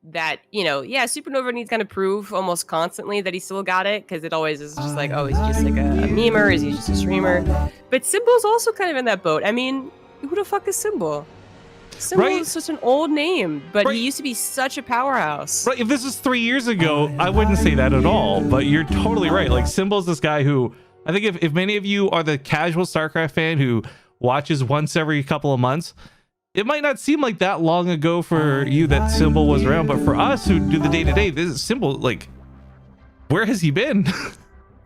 That, yeah, Supernova needs kind of prove almost constantly that he still got it because it always is just like, oh, is he just like a memer? Is he just a streamer? But Symbol's also kind of in that boat. I mean, who the fuck is Symbol? Symbol Right? is such an old name, but Right. he used to be such a powerhouse. Right, if this was 3 years ago, I wouldn't say that at all, but you're totally right. Like, Symbol's this guy who, I think if many of you are the casual StarCraft fan who watches once every couple of months, it might not seem like that long ago for you that Symbol was around, but for us who do the day-to-day, this is Symbol, like, where has he been?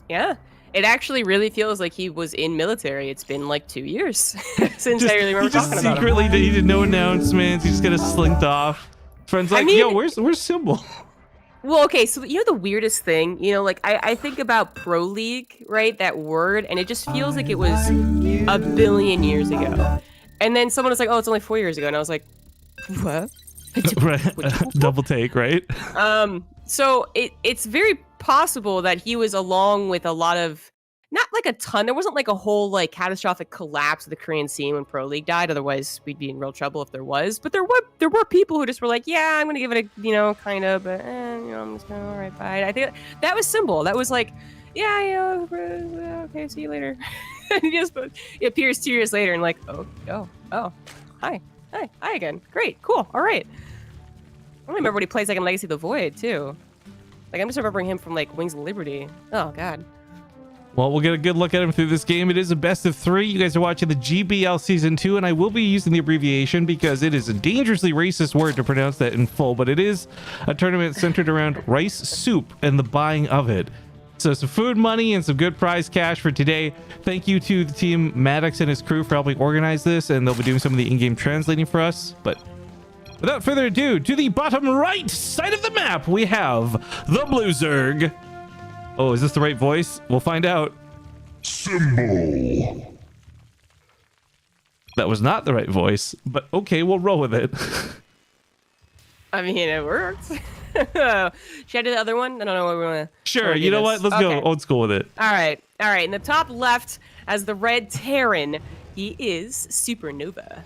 Yeah. It actually really feels like he was in military. It's been like 2 years since I really remember talking about him. Secretly, he did no announcements. He just kind of slinked off. Friends like, yo, where's Symbol? Well, okay, so the weirdest thing, like I think about Pro League, right? That word, and it just feels like it was a billion years ago. And then someone was like, oh, it's only 4 years ago. And I was like, what? Right. Double take, right? So it's very possible that he was along with a lot of, not like a ton, there wasn't like a whole like catastrophic collapse of the Korean scene when Pro League died. Otherwise we'd be in real trouble if there was. But there were people who just were like, yeah, I'm gonna give it a, kind of, but I'm just gonna, all right, bye. I think that was Symbol. That was like, yeah, okay, see you later. And he just it appears 2 years later and like, oh, hi again. Great, cool, all right. I don't remember what he plays like in Legacy of the Void too. Like, I'm just remembering him from like Wings of Liberty. Oh god. Well, we'll get a good look at him through this game. It is a best of 3. You guys are watching the GBL Season 2, and I will be using the abbreviation because it is a dangerously racist word to pronounce that in full, but it is a tournament centered around rice soup and the buying of it. So some food money and some good prize cash for today. Thank you to the team Maddox and his crew for helping organize this, and they'll be doing some of the in-game translating for us. But without further ado, to the bottom right side of the map, we have the Blue Zerg. Oh, is this the right voice? We'll find out. Symbol. That was not the right voice, but okay, we'll roll with it. I mean, it works. Should I do the other one? I don't know what we want to. Sure, you know what? Let's go old school with it. All right. In the top left, as the red Terran, he is SuperNova.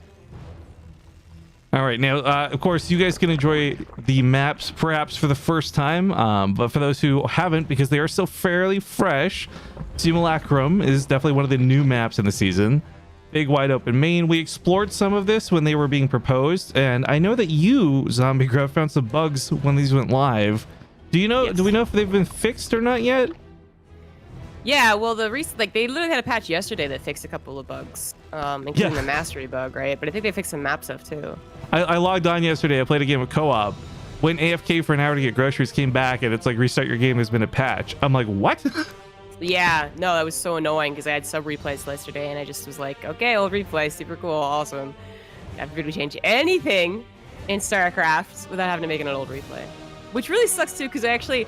All right, now, of course, you guys can enjoy the maps perhaps for the first time, but for those who haven't, because they are still fairly fresh, Simulacrum is definitely one of the new maps in the season. Big wide open main. We explored some of this when they were being proposed, and I know that you, Zombie Gruff, found some bugs when these went live. Do you know? Yes. Do we know if they've been fixed or not yet? Yeah, well, they literally had a patch yesterday that fixed a couple of bugs, including the mastery bug, right? But I think they fixed some map stuff too. I logged on yesterday. I played a game of co-op. Went AFK for an hour to get groceries, came back, and it's like, restart your game, there's been a patch. I'm like, what? Yeah, no, that was so annoying because I had sub replays yesterday, and I just was like, okay, I'll replay, super cool, awesome. I figured we change anything in StarCraft without having to make an old replay, which really sucks too, because I actually,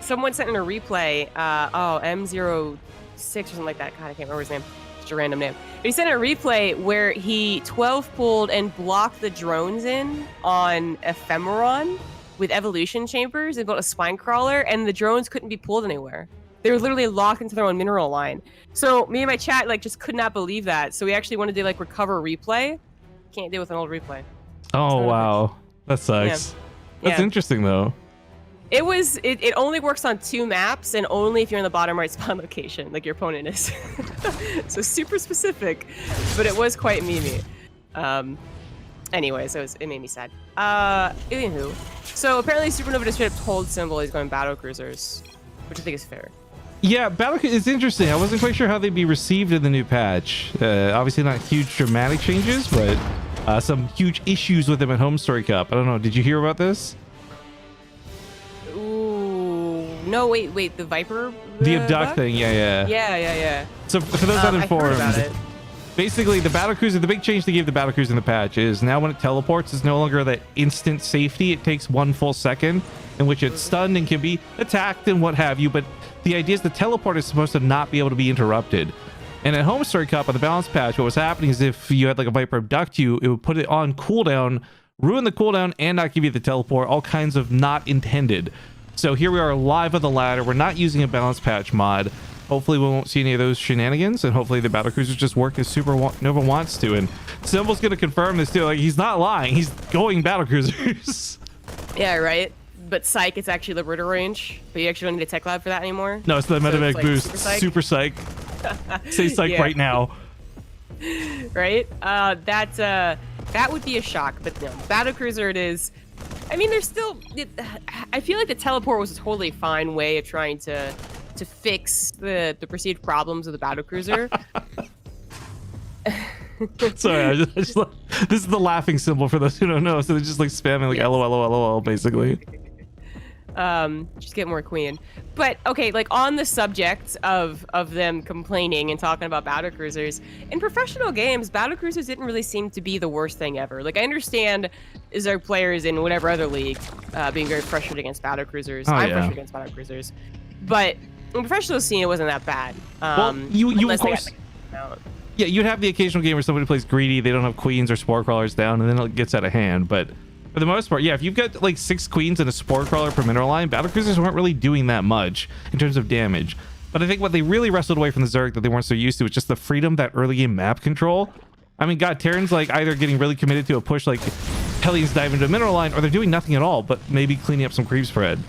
someone sent in a replay, M06 or something like that. God, I can't remember his name. Just a random name. But he sent a replay where he 12 pulled and blocked the drones in on Ephemeron with evolution chambers and built a spine crawler, and the drones couldn't be pulled anywhere. They were literally locked into their own mineral line. So me and my chat just could not believe that. So we actually wanted to recover replay. Can't do it with an old replay. Oh wow, that sucks. That's interesting though. It only works on 2 maps, and only if you're in the bottom right spawn location, like your opponent is. So super specific, but it was quite memey. Anyways, it made me sad. Anywho, so apparently Supernova just straight up told Symbol he's going battle cruisers, which I think is fair. Yeah, it's interesting. I wasn't quite sure how they'd be received in the new patch. Obviously not huge dramatic changes, but some huge issues with them at Home Story Cup. I don't know. Did you hear about this? Ooh, no, wait, the Viper? The abduct bug? thing, yeah. Yeah. So for those uninformed, I heard about it. Basically the battlecruiser, the big change they gave the battlecruiser in the patch is now when it teleports, it's no longer that instant safety. It takes 1 full second in which it's stunned and can be attacked and what have you. But the idea is the teleport is supposed to not be able to be interrupted. And at Home Story Cup on the balance patch, what was happening is if you had like a Viper abduct you, it would put it on cooldown, ruin the cooldown, and not give you the teleport. All kinds of not intended. So here we are live on the ladder. We're not using a balance patch mod. Hopefully we won't see any of those shenanigans, and hopefully the battlecruisers just work as SuperNova wants to. And Symbol's going to confirm this too. Like, he's not lying. He's going battlecruisers. Yeah, right. But psych, it's actually the Ritter range, but you actually don't need a tech lab for that anymore. No, it's the So it's medevac like boost. Super psych. Say psych Yeah. right now. Right? That would be a shock, but no, battlecruiser it is. I mean, there's still. I feel like the teleport was a totally fine way of trying to fix the perceived problems of the battlecruiser. Sorry, I just this is the laughing symbol for those who don't know. So they're just like spamming like Yes. LOL, basically. Just get more queen. But okay, like on the subject of them complaining and talking about battlecruisers, in professional games, battlecruisers didn't really seem to be the worst thing ever. Like I understand is there players in whatever other league being very frustrated against battlecruisers. Oh, I'm yeah. frustrated against battlecruisers. But in professional scene it wasn't that bad. Well, you of unless they course had, like, out. yeah, you'd have the occasional game where somebody plays greedy, they don't have queens or spore crawlers down, and then it gets out of hand. But for the most part, yeah, if you've got like 6 queens and a spore crawler per mineral line, battlecruisers weren't really doing that much in terms of damage. But I think what they really wrestled away from the Zerg that they weren't so used to was just the freedom, that early game map control. I mean, God, Terran's like either getting really committed to a push like Hellions dive into a mineral line, or they're doing nothing at all, but maybe cleaning up some creep spread.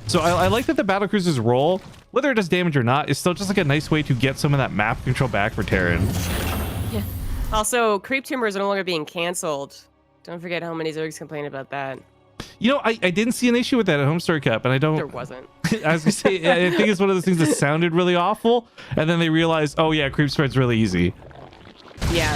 So I like that the battlecruiser's role, whether it does damage or not, is still just like a nice way to get some of that map control back for Terran. Yeah. Also, creep timbers are no longer being canceled. Don't forget how many Zergs complain about that. You know, I didn't see an issue with that at Homestar Cup, and I don't. There wasn't. I was gonna say, I think it's one of those things that sounded really awful, and then they realized, oh yeah, creep spread's really easy. Yeah.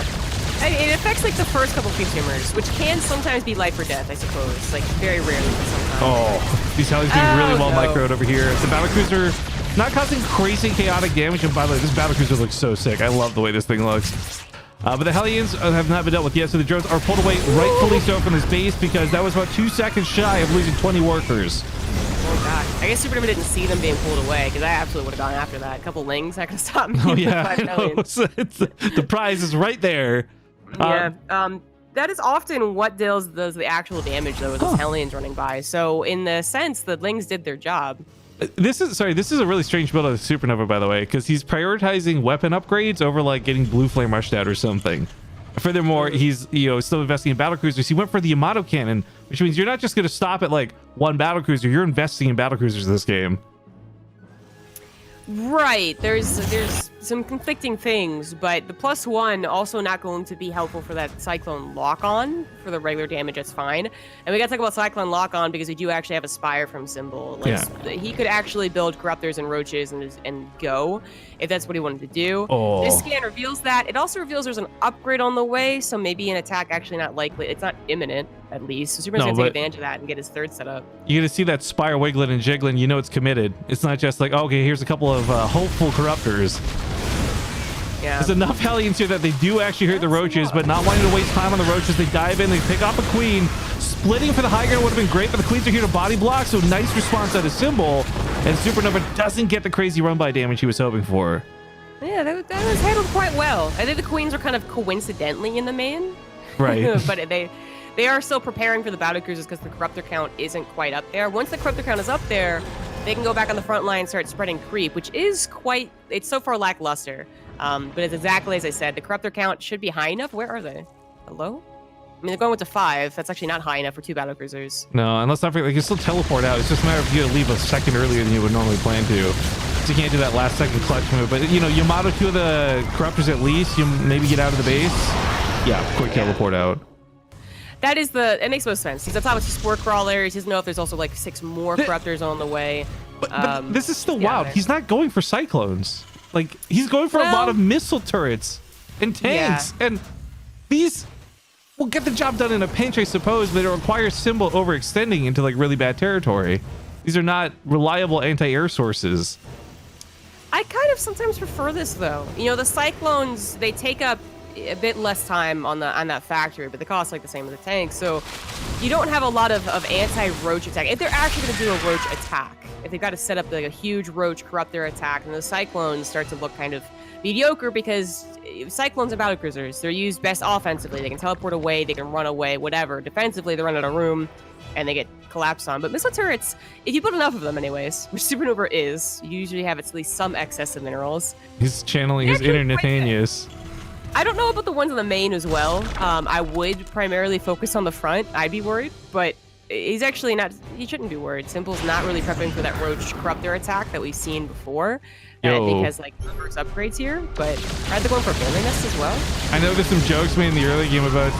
It affects like the first couple creep timbers, which can sometimes be life or death, I suppose. Like very rarely, but sometimes. Oh, these Hellions being really well no. microed over here. The battlecruiser not causing crazy chaotic damage, and by the way, this battlecruiser looks so sick. I love the way this thing looks. But the Hellions have not been dealt with yet, so the drones are pulled away, rightfully so, from this base, because that was about 2 seconds shy of losing 20 workers. Oh god. I guess SuperNova didn't see them being pulled away, because I absolutely would have gone after that. A couple lings, I could have stopped me. Oh with yeah, 5 I know. Hellions. The prize is right there. Yeah. That is often what does the actual damage though, with those Hellions running by. So in the sense, the lings did their job. This is a really strange build of SuperNova, by the way, because he's prioritizing weapon upgrades over like getting blue flame rushed out or something. Furthermore, he's still investing in battlecruisers. He went for the Yamato cannon, which means you're not just going to stop at like one battlecruiser. You're investing in battlecruisers this game. Right. There's some conflicting things, but the +1 also not going to be helpful for that Cyclone lock-on. For the regular damage, that's fine. And we gotta talk about Cyclone lock-on because we do actually have a Spire from Symbol. Like, he could actually build Corruptors and Roaches and go, if that's what he wanted to do. Oh. This scan reveals that. It also reveals there's an upgrade on the way, so maybe an attack actually not likely. It's not imminent, at least. So Superman's gonna take advantage of that and get his third set up. You're gonna see that Spire wiggling and jiggling. You know it's committed. It's not just like, okay, here's a couple of hopeful Corruptors. Yeah. There's enough Hellions here that they do actually hurt the Roaches, but not wanting to waste time on the Roaches, they dive in, they pick off a Queen. Splitting for the high ground would have been great, but the Queens are here to body block, so nice response out of Symbol. And SuperNova doesn't get the crazy run-by damage he was hoping for. Yeah, that was handled quite well. I think the Queens are kind of coincidentally in the main. Right. But they are still preparing for the battlecruisers because the Corruptor count isn't quite up there. Once the Corruptor count is up there, they can go back on the front line and start spreading creep, which is it's so far lackluster. But it's exactly as I said, the Corruptor count should be high enough. Where are they? Hello? I mean, they're going with to 5. That's actually not high enough for 2 battlecruisers. No, and let's not forget, they can still teleport out. It's just a matter of you to leave a second earlier than you would normally plan to. So you can't do that last second clutch move. But, Yamato 2 of the Corruptors at least, you maybe get out of the base. Yeah, quick teleport out. It makes most sense. He's on top of 2 Spore Crawlers. He doesn't know if there's also like 6 more Corruptors on the way. But this is still wild. He's not going for Cyclones. Like, he's going for a lot of missile turrets and tanks. And these will get the job done in a pinch, I suppose, but it requires Symbol overextending into like really bad territory. These are not reliable anti-air sources. I kind of sometimes prefer this though. The Cyclones, they take up a bit less time on that factory, but they cost like the same as the tanks. So you don't have a lot of anti-roach attack. If they're actually going to do a roach attack, if they've got to set up like a huge roach Corruptor attack, and the Cyclones start to look kind of mediocre because Cyclones are battlecruisers. They're used best offensively. They can teleport away, they can run away, whatever. Defensively, they run out of room and they get collapsed on. But missile turrets, if you put enough of them anyways, which SuperNova is, you usually have at least some excess of minerals. He's channeling his inner Nathanius. I don't know about the ones on the main as well. I would primarily focus on the front. I'd be worried, but he's actually not. He shouldn't be worried. Simple's not really prepping for that Roach Corruptor attack that we've seen before. I think has like reverse upgrades here, but are they going for Failing Nest as well? I know there's some jokes made in the early game about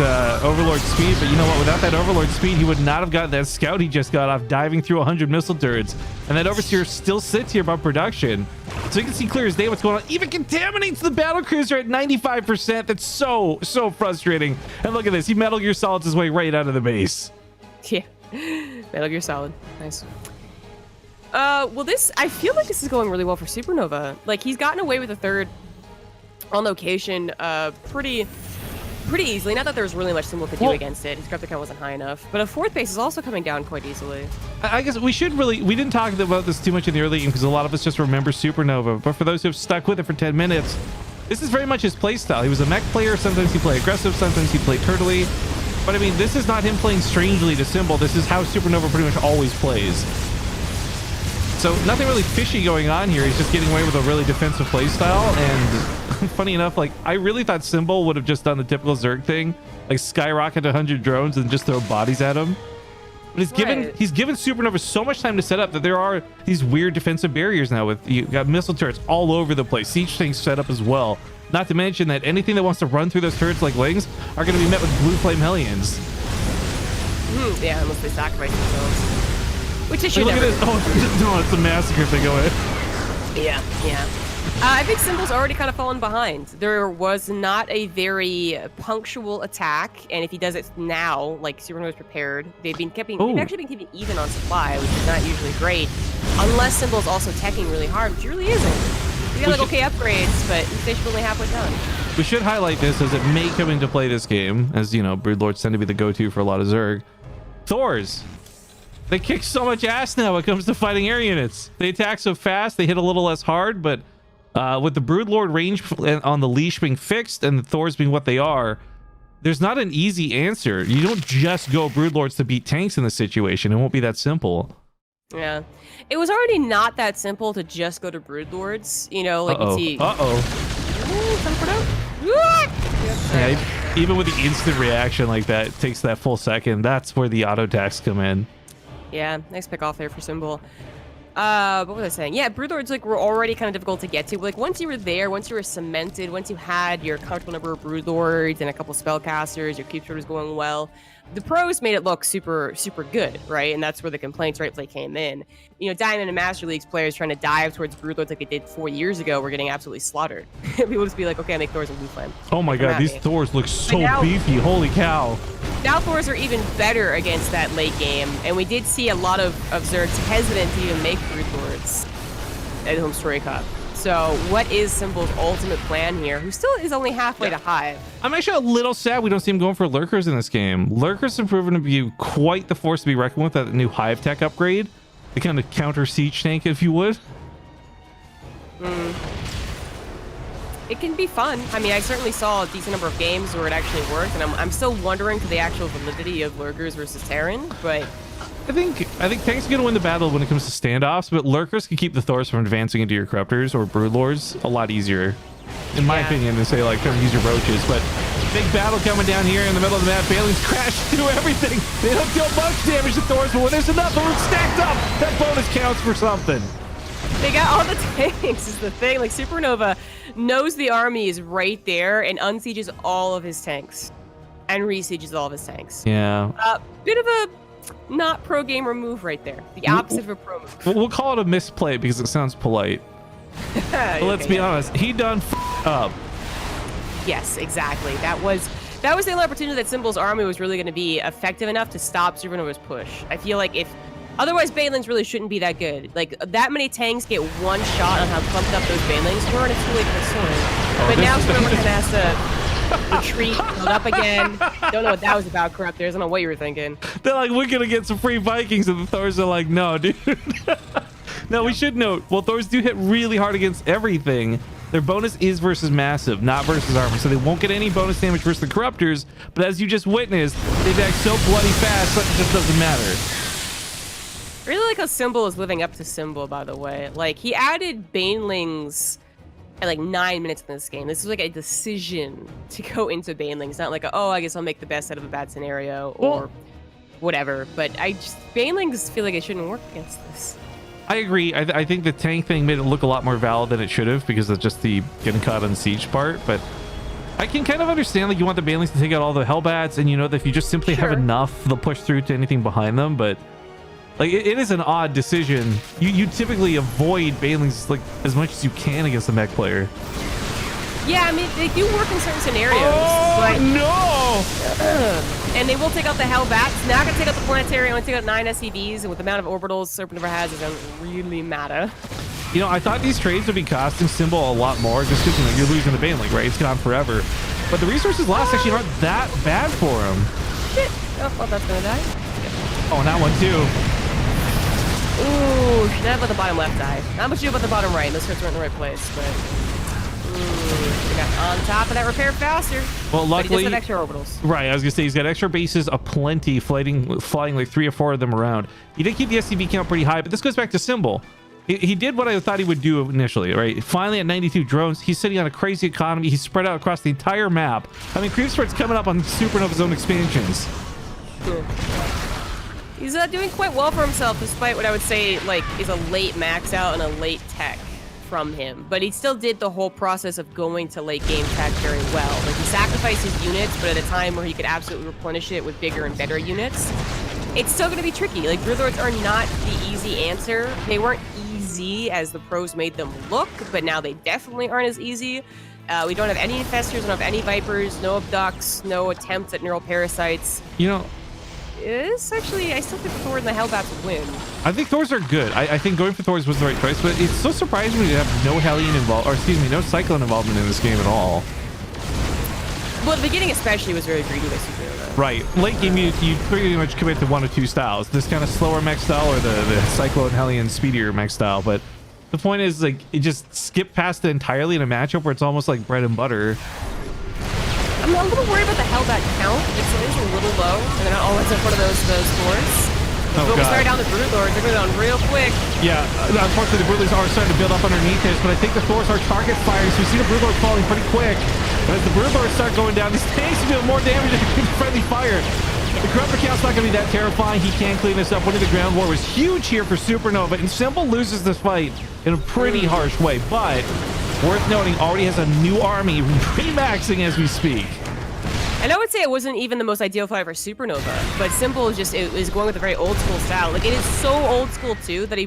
Overlord speed, but you know what? Without that Overlord speed, he would not have gotten that scout he just got off diving through 100 missile turrets. And that Overseer still sits here above production. So you can see clear as day what's going on. Even contaminates the battle cruiser at 95%. That's so frustrating. And look at this. He Metal Gear Solids his way right out of the base. Yeah. Metal Gear Solid. Nice. Well, I feel like this is going really well for SuperNova. Like, he's gotten away with a third on location pretty easily. Not that there was really much Symbol could do against it. His corruptor count wasn't high enough. But a fourth base is also coming down quite easily. I guess we didn't talk about this too much in the early game because a lot of us just remember SuperNova. But for those who have stuck with it for 10 minutes, this is very much his playstyle. He was a mech player. Sometimes he played aggressive. Sometimes he played turtley. But I mean, this is not him playing strangely to Symbol. This is how SuperNova pretty much always plays. So nothing really fishy going on here. He's just getting away with a really defensive playstyle. And funny enough, like I really thought Symbol would have just done the typical Zerg thing, like skyrocket 100 drones and just throw bodies at him. But he's given SuperNova so much time to set up that there are these weird defensive barriers now. With you got missile turrets all over the place, siege tanks set up as well. Not to mention that anything that wants to run through those turrets like lings are going to be met with blue flame hellions. Yeah, unless they sacrifice themselves. Which is look at this. Oh, no, it's a massacre if they go in. Yeah. I think Symbol's already kind of fallen behind. There was not a very punctual attack, and if he does it now, like SuperNova's prepared, they've actually been keeping even on supply, which is not usually great, unless Symbol's also teching really hard, which really isn't. You got like okay upgrades, but they should only halfway done. We should highlight this as it may come into play this game, as you know, Broodlords tend to be the go-to for a lot of Zerg. Thors. They kick so much ass now when it comes to fighting air units. They attack so fast, they hit a little less hard, but with the Broodlord range on the leash being fixed and the Thors being what they are, there's not an easy answer. You don't just go Broodlords to beat tanks in this situation. It won't be that simple. Yeah. It was already not that simple to just go to Broodlords. You know, like you see... Yeah, even with the instant reaction like that, it takes that full second. That's where the auto attacks come in. Yeah, nice pick off there for Symbol. What was I saying? Yeah, Broodlords like were already kind of difficult to get to. Like once you were there, once you were cemented, once you had your comfortable number of Broodlords and a couple spellcasters, your keep was going well. The pros made it look super good, right? And that's where the complaints rightfully came in. You know, Diamond and Master Leagues players trying to dive towards Broodlords like they did 4 years ago were getting absolutely slaughtered. People just be like, okay, I make Thors and blue flame. Oh my god, these Thors look so beefy. Holy cow. Now Thors are even better against that late game, and we did see a lot of Zergs hesitant to even make Broodlords at Home Story Cup. So what is Symbol's ultimate plan here, who still is only halfway to Hive? I'm actually a little sad we don't see him going for Lurkers in this game. Lurkers have proven to be quite the force to be reckoned with at the new Hive tech upgrade. The kind of counter siege tank, if you would. It can be fun. I mean, I certainly saw a decent number of games where it actually worked, and I'm still wondering for the actual validity of Lurkers versus Terran, but... I think tanks are going to win the battle when it comes to standoffs, but Lurkers can keep the Thors from advancing into your Corruptors or Broodlords a lot easier, in my opinion, than say, like, trying to use your Roaches. But big battle coming down here in the middle of the map. Bailings crash through everything. They don't deal much damage to Thors, but when there's enough of them stacked up, that bonus counts for something. They got all the tanks is the thing. Like, SuperNova knows the army is right there and unsieges all of his tanks and resieges all of his tanks. Yeah. Bit of a not pro gamer move right there. The opposite of a pro move. We'll call it a misplay because it sounds polite. But let's be honest, he done up. Yes, exactly. That was the only opportunity that Symbol's army was really going to be effective enough to stop SuperNova's push. I feel like if otherwise Banelings really shouldn't be that good. Like that many tanks get one shot on how pumped up those Banelings were, and it's too late for the sword. But now SuperNova has to retreat, build up again. Don't know what that was about, Corruptors. I don't know what you were thinking. They're like, we're gonna get some free Vikings, and the Thors are like, no, dude. Now we should note, well, Thors do hit really hard against everything. Their bonus is versus massive, not versus armor, so they won't get any bonus damage versus the Corruptors. But as you just witnessed, they act so bloody fast, it just doesn't matter. I really like how Symbol is living up to Symbol, by the way. Like, he added Banelings at like 9 minutes in this game. This is like a decision to go into Banelings, not like, oh, I guess I'll make the best out of a bad scenario, or... whatever. But banelings feel like it shouldn't work against this. I agree. I think the tank thing made it look a lot more valid than it should have because of just the getting caught on siege part. But I can kind of understand, like, you want the banelings to take out all the hellbats, and you know that if you just simply have enough, they'll push through to anything behind them. But like, it is an odd decision. You typically avoid banelings like as much as you can against a mech player. Yeah, I mean, they do work in certain scenarios. Oh, but, no! And they will take out the Hellbats. Not going to take out the Planetary, only take out 9 SCVs, and with the amount of orbitals SuperNova has, it doesn't really matter. You know, I thought these trades would be costing Symbol a lot more just because, you know, you're losing the Baneling, right? It's gone forever. But the resources lost actually aren't that bad for him. Shit. Oh, well, that's going to die. Oh, that one too. Ooh, not about the bottom left die. Not much to do about the bottom right. Those hits weren't in the right place, but... He got on top of that repair faster. Well, luckily, but he does have extra orbitals. Right, I was gonna say he's got extra bases aplenty, flying like 3 or 4 of them around. He did keep the SCV count pretty high, but this goes back to Symbol. He did what I thought he would do initially, right? Finally, at 92 drones, he's sitting on a crazy economy. He's spread out across the entire map. I mean, creep spread's coming up on SuperNova's own expansions. He's doing quite well for himself, despite what I would say like is a late max out and a late tech from him. But he still did the whole process of going to late game tech very well. Like, he sacrificed his units, but at a time where he could absolutely replenish it with bigger and better units. It's still going to be tricky. Like, Broodlords are not the easy answer. They weren't easy as the pros made them look, but now they definitely aren't as easy. We don't have any infestors, don't have any vipers, no abducts, no attempts at neural parasites. You know, it's actually, I still think Thor and the Hellbats would win. I think Thors are good. I think going for Thors was the right choice, but it's so surprising when you have no Hellion involved, or excuse me, no Cyclone involvement in this game at all. Well, the beginning especially was very greedy by SuperNova. Right. Late game, you pretty much commit to 1 or 2 styles. This kind of slower mech style or the Cyclone Hellion speedier mech style. But the point is, like, it just skipped past it entirely in a matchup where it's almost like bread and butter. I'm a little worried about the Hellbat count. It's a little low, and they're not always in front of those Thors. Oh, we'll God. start down the Broodlords. They're going down real quick. Yeah, unfortunately, the Broodlords are starting to build up underneath this, but I think the Thors are target firing, so we see the Broodlord falling pretty quick. But as the Broodlords start going down, these tanks are doing more damage than friendly fire. The corruptor count's not going to be that terrifying. He can clean this up. Winning the ground war was huge here for SuperNova, and Symbol loses this fight in a pretty harsh way. But worth noting, already has a new army remaxing as we speak. And I would say it wasn't even the most ideal fight for SuperNova, but Symbol is going with a very old school style. Like, it is so old school too that he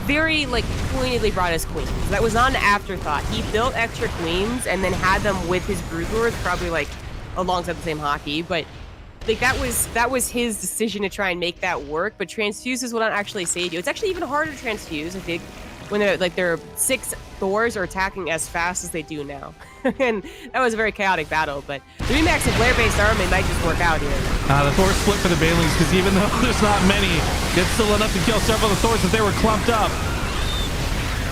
very like pointedly brought his queens. That was not an afterthought. He built extra queens and then had them with his Broodlords, probably like alongside the same hockey. But like, that was his decision to try and make that work. But transfuses will not actually save you. It's actually even harder to transfuse, I think, when their 6 Thors are attacking as fast as they do now. And that was a very chaotic battle, but the remax of Lair-based army might just work out here. The Thors split for the Banelings because even though there's not many, it's still enough to kill several of the Thors if they were clumped up.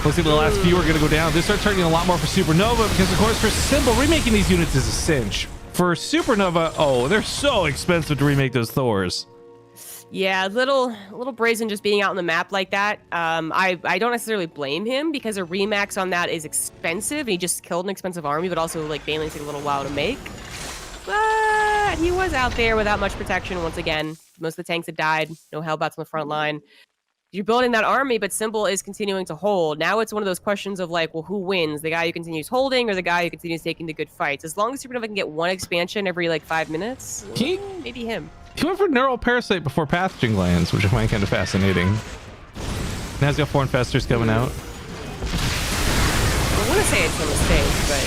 Looks like the last few are going to go down. This starts turning a lot more for SuperNova because, of course, for Symbol, remaking these units is a cinch. For SuperNova, oh, they're so expensive to remake those Thors. Yeah, a little brazen just being out on the map like that. I don't necessarily blame him because a remax on that is expensive. He just killed an expensive army, but also like Banelings take a little while to make. But he was out there without much protection once again. Most of the tanks had died. No Hellbats on the front line. You're building that army, but Symbol is continuing to hold. Now it's one of those questions of like, well, who wins? The guy who continues holding or the guy who continues taking the good fights? As long as SuperNova can get one expansion every like 5 minutes, maybe him. He went for Neural Parasite before Pathogen Glands, which I find kind of fascinating. Now he's got 4 Infestors coming out. I want to say it's a mistake, but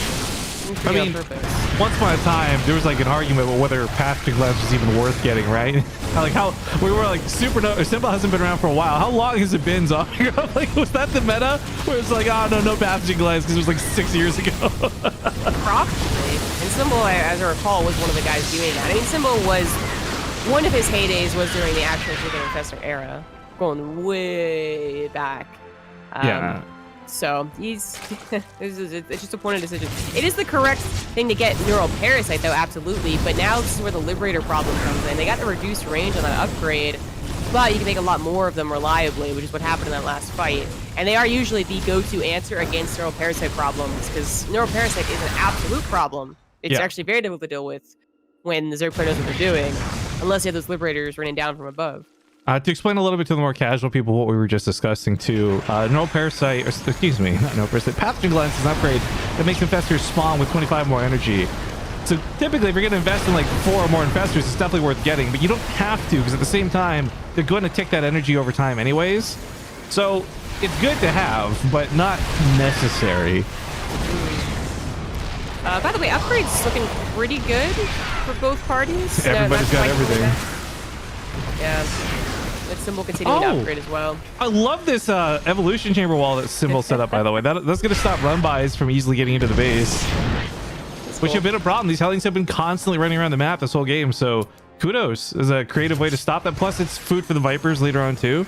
I mean, once upon a time, there was like an argument about whether Pathogen Glands was even worth getting, right? Like how we were like, SuperNova, or Symbol hasn't been around for a while. How long has it been, Zombie? Like, was that the meta? Where it's like, oh, no Pathogen Glands because it was like 6 years ago. Probably. And Symbol, as I recall, was one of the guys doing that. I mean, Symbol was... One of his heydays was during the actual Super Infestor era, going way back. Yeah. So it's just a point of decision. It is the correct thing to get Neural Parasite, though, absolutely. But now this is where the Liberator problem comes in. They got the reduced range on that upgrade, but you can make a lot more of them reliably, which is what happened in that last fight. And they are usually the go-to answer against Neural Parasite problems, because Neural Parasite is an absolute problem. It's actually very difficult to deal with when the Zerg player knows what they're doing. unless you have those liberators raining down from above. To explain a little bit to the more casual people what we were just discussing too, no parasite, excuse me, not no parasite, pathogen glands is an upgrade that makes infestors spawn with 25 more energy. So typically if you're going to invest in like 4 or more infestors, it's definitely worth getting, but you don't have to, because at the same time, they're going to take that energy over time anyways. So it's good to have, but not necessary. By the way, upgrade's looking pretty good for both parties. Everybody's got everything. Yeah. That Symbol continuing to upgrade as well. I love this evolution chamber wall that Symbol set up, by the way. That's going to stop run-bys from easily getting into the base. Which have been a problem. These Hellions have been constantly running around the map this whole game, so kudos is a creative way to stop that. Plus, it's food for the Vipers later on, too.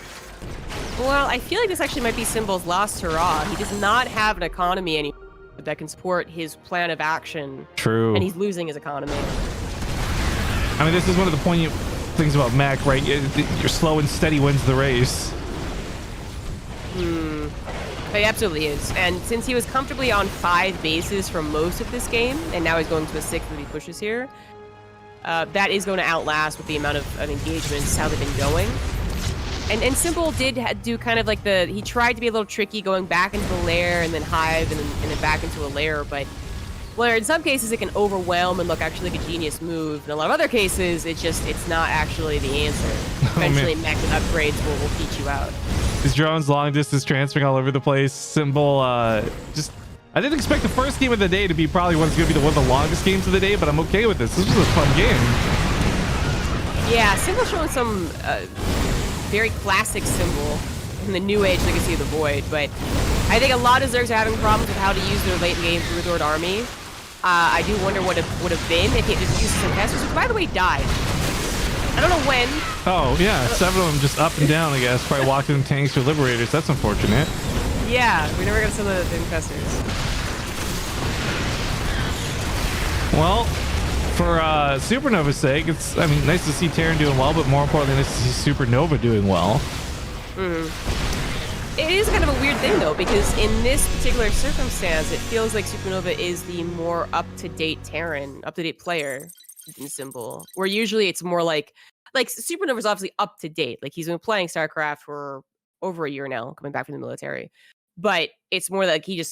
Well, I feel like this actually might be Symbol's last hurrah. He does not have an economy anymore that can support his plan of action. True. And he's losing his economy. I mean, this is one of the poignant things about mech, right? You're slow and steady wins the race. He absolutely is. And since he was comfortably on 5 bases for most of this game, and now he's going to a 6th if he pushes here, that is going to outlast with the amount of engagements, how they've been going. And Symbol did do kind of like he tried to be a little tricky, going back into the lair and then hive and then back into a lair, but where in some cases it can overwhelm and look actually like a genius move. In a lot of other cases, it's not actually the answer. Eventually, mech and upgrades will teach you out. These drones long distance transferring all over the place. Symbol, I didn't expect the first game of the day to be probably one of the longest games of the day, but I'm okay with this. This was a fun game. Yeah, Symbol showing some very classic Symbol in the new age legacy of the Void, but I think a lot of Zergs are having problems with how to use their late game Brewlord army. I do wonder what it would have been if he had just used some casters, which by the way died. I don't know when. Oh yeah, 7 of them just up and down, I guess. Probably walking in tanks or liberators. That's unfortunate. Yeah, we never got some of the infestors. Well, for SuperNova's sake, it's nice to see Terran doing well, but more importantly, nice to see SuperNova doing well. It is kind of a weird thing though, because in this particular circumstance, it feels like SuperNova is the more up-to-date Terran, up-to-date player in Symbol. Where usually it's more like SuperNova's obviously up-to-date. Like he's been playing Starcraft for over a year now, coming back from the military. But it's more like he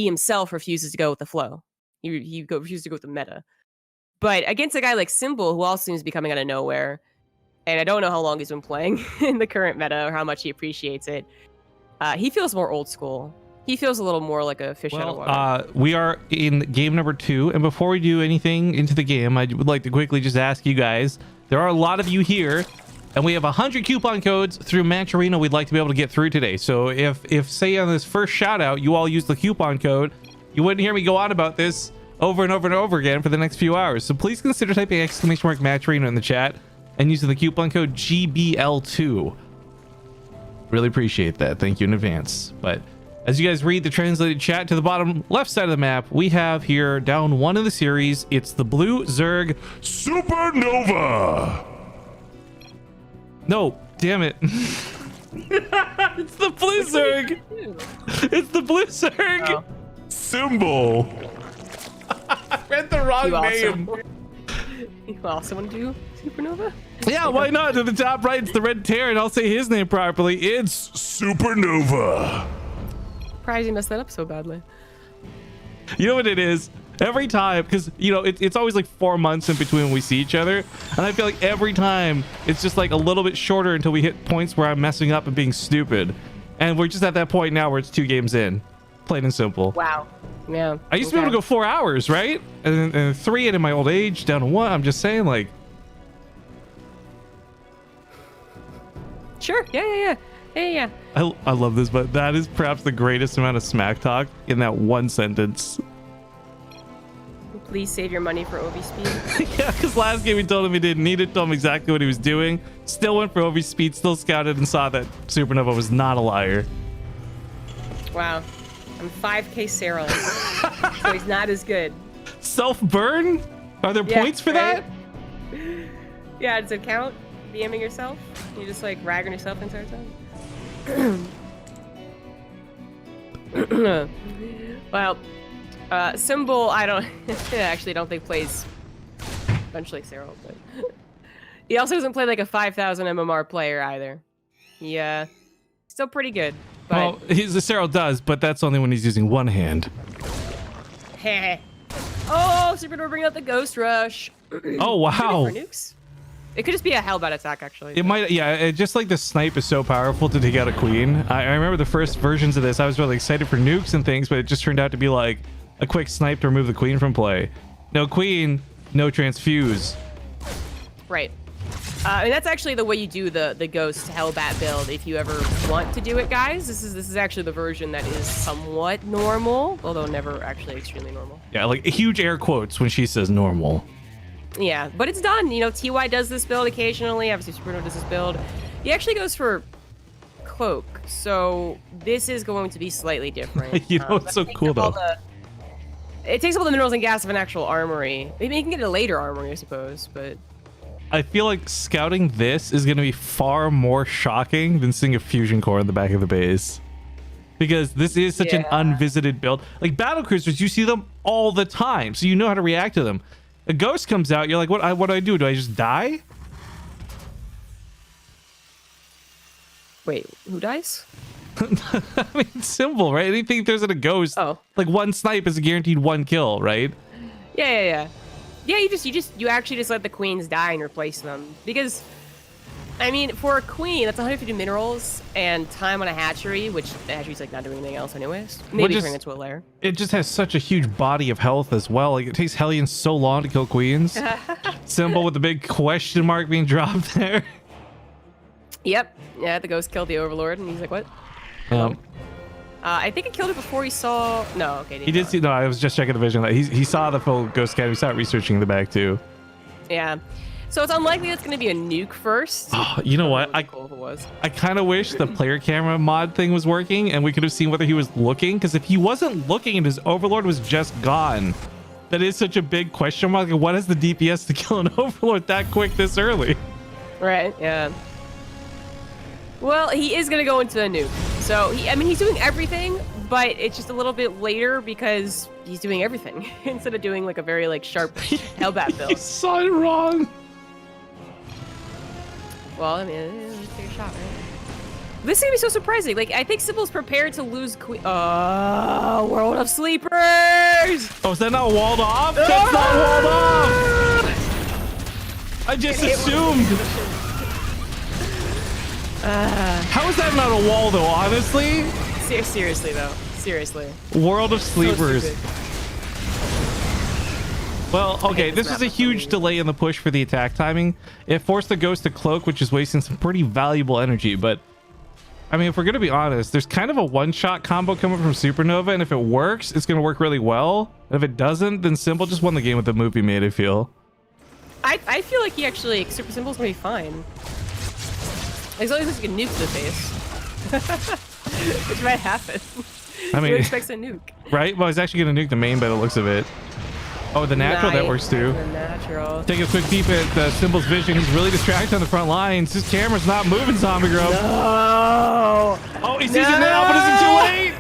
himself refuses to go with the flow. He refuses to go with the meta. But against a guy like Symbol, who also seems to be coming out of nowhere, and I don't know how long he's been playing in the current meta or how much he appreciates it, he feels more old school. He feels a little more like a fish out of water. We are in game number 2, and before we do anything into the game, I would like to quickly just ask you guys, there are a lot of you here, and we have 100 coupon codes through Match Arena we'd like to be able to get through today. So if say on this first shout out, you all use the coupon code, you wouldn't hear me go on about this over and over and over again for the next few hours. So please consider typing !_ Match Arena in the chat and using the coupon code GBL2. Really appreciate that. Thank you in advance. But as you guys read the translated chat to the bottom left side of the map, we have here down 1 in the series. It's the blue Zerg SuperNova. No, damn it. It's the blue Zerg. It's the blue Zerg Symbol. I read the wrong name. You also want to do SuperNova? Yeah, why not? To the top right, it's the red Terran. I'll say his name properly. It's SuperNova. Surprised you messed that up so badly. You know what it is? Every time, because it's always like 4 months in between when we see each other, and I feel like every time it's just like a little bit shorter until we hit points where I'm messing up and being stupid, and we're just at that point now where it's 2 games in, plain and simple. Wow. Yeah. I used to be able to go 4 hours, right? And then 3 in my old age, down to 1. I'm just saying, like. Sure. Yeah. I love this, but that is perhaps the greatest amount of smack talk in that one sentence. Please save your money for OV speed. Yeah, because last game we told him he didn't need it, told him exactly what he was doing, still went for OV speed, still scouted and saw that SuperNova was not a liar. Wow. I'm 5k Cyril, so he's not as good. Self-burn? Are there points for that? Yeah, does it count? DMing yourself? You just like ragging yourself the entire time? Well, Symbol, I actually don't think plays eventually Cyril, but He also doesn't play like a 5,000 MMR player either. Yeah, still pretty good. But Well, Cero does, but that's only when he's using one hand. oh, SuperNova bringing out the Ghost Rush. Oh wow! For nukes? It could just be a Hellbat attack, actually. It might, yeah. Just like the snipe is so powerful to take out a queen. I remember the first versions of this. I was really excited for nukes and things, but it just turned out to be like a quick snipe to remove the queen from play. No queen, no transfuse. Right. And that's actually the way you do the Ghost Hellbat build if you ever want to do it, guys. This is actually the version that is somewhat normal, although never actually extremely normal. Yeah, like huge air quotes when she says normal. Yeah, but it's done. You know, TY does this build occasionally. Obviously, SuperNova does this build. He actually goes for Cloak, so this is going to be slightly different. You know what's so cool, though? It takes all the minerals and gas of an actual armory. Maybe you can get a later armory, I suppose, but... I feel like scouting this is going to be far more shocking than seeing a fusion core in the back of the base. Because this is such an unvisited build. Like battle cruisers, you see them all the time, so you know how to react to them. A ghost comes out, you're like, what do I do? Do I just die? Wait, who dies? I mean, it's simple, right? Anything there's in a ghost, oh, like one snipe is a guaranteed one kill, right? Yeah, you actually just let the queens die and replace them. Because, I mean, for a queen, that's 150 minerals and time on a hatchery, which the hatchery's like not doing anything else anyways. Maybe turn into a lair. It just has such a huge body of health as well. Like, it takes Hellions so long to kill queens. Symbol with the big question mark being dropped there. Yep. Yeah, the ghost killed the overlord, and he's like, what? I think he killed it before he saw... No, okay. He did see... No, I was just checking the vision. He saw the full Ghost Academy. He saw it researching the back, too. Yeah. So it's unlikely it's going to be a nuke first. Oh, you know what? Cool if it was. I kind of wish the player camera mod thing was working, and we could have seen whether he was looking. Because if he wasn't looking and his overlord was just gone, that is such a big question mark. Like, what is the DPS to kill an overlord that quick this early? Right, yeah. Well, he is going to go into a nuke. So, he's doing everything, but it's just a little bit later because he's doing everything instead of doing like a very like sharp Hellbat build. You saw it wrong. Well, I mean, let's take a shot, right? This is going to be so surprising. Like, I think Symbol's prepared to lose Queen. World of Sleepers! Oh, is that not walled off? That's not walled off! I just assumed. How is that not a wall, though, honestly? Seriously, though. Seriously. World of Sleepers. So well, okay, this was a huge delay in the push for the attack timing. It forced the ghost to cloak, which is wasting some pretty valuable energy, but... I mean, if we're going to be honest, there's kind of a one-shot combo coming from SuperNova, and if it works, it's going to work really well. And if it doesn't, then Symbol just won the game with the move he made, I feel. I feel like he actually... Super Symbol's going to be fine. As long as he can nuke the face. Which might happen. I mean... Who expects a nuke? Right? Well, he's actually going to nuke the main by the looks of it. Oh, the natural, that works too. The natural. Take a quick peep at Symbol's vision. He's really distracted on the front lines. His camera's not moving, Zombie Grove. No! Oh, he sees it now, but is it too late?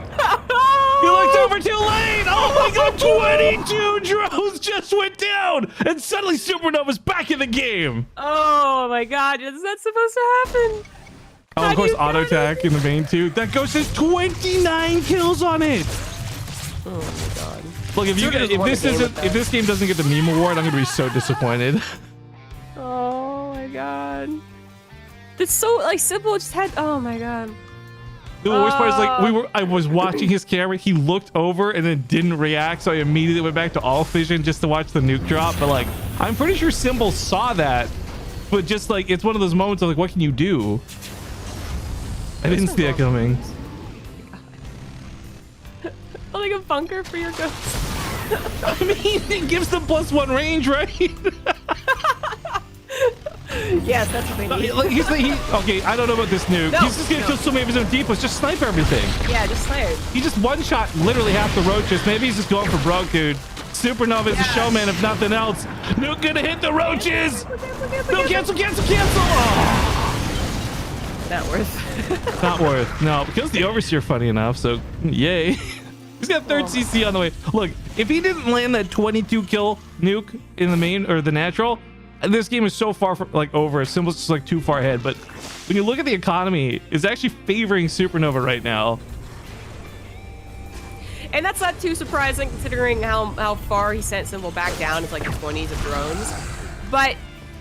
He looked over too late! Oh my god, 22 drones just went down! And suddenly SuperNova's back in the game! Oh my god, is that supposed to happen? Oh, of course, auto attack in the main too. That ghost has 29 kills on it! Oh my god. Look, if this game doesn't get the meme award, I'm gonna be so disappointed. Oh my god. It's so like Symbol just had oh my god. The worst part is like I was watching his camera, he looked over and then didn't react, so I immediately went back to all vision just to watch the nuke drop. But like I'm pretty sure Symbol saw that, but just like it's one of those moments of like, what can you do? I didn't see that coming. Like a bunker for your ghost. I mean, it gives them +1 range, right? Yes, that's what they need. Okay, I don't know about this nuke. He's just gonna kill so many of his own depots. Just snipe everything. Yeah, just snipe. He just one-shot literally half the roaches. Maybe he's just going for broke, dude. SuperNova is a showman, if nothing else. Nuke gonna hit the roaches. No, cancel. Oh. Not worth. Not worth. No, because the Overseer, funny enough. So, yay. He's got third CC on the way. Look, if he didn't land that 22 kill nuke in the main or the natural, this game is so far from like over. Symbol's just like too far ahead. But when you look at the economy, it's actually favoring SuperNova right now. And that's not too surprising considering how far he sent Symbol back down. It's like the 20s of drones. But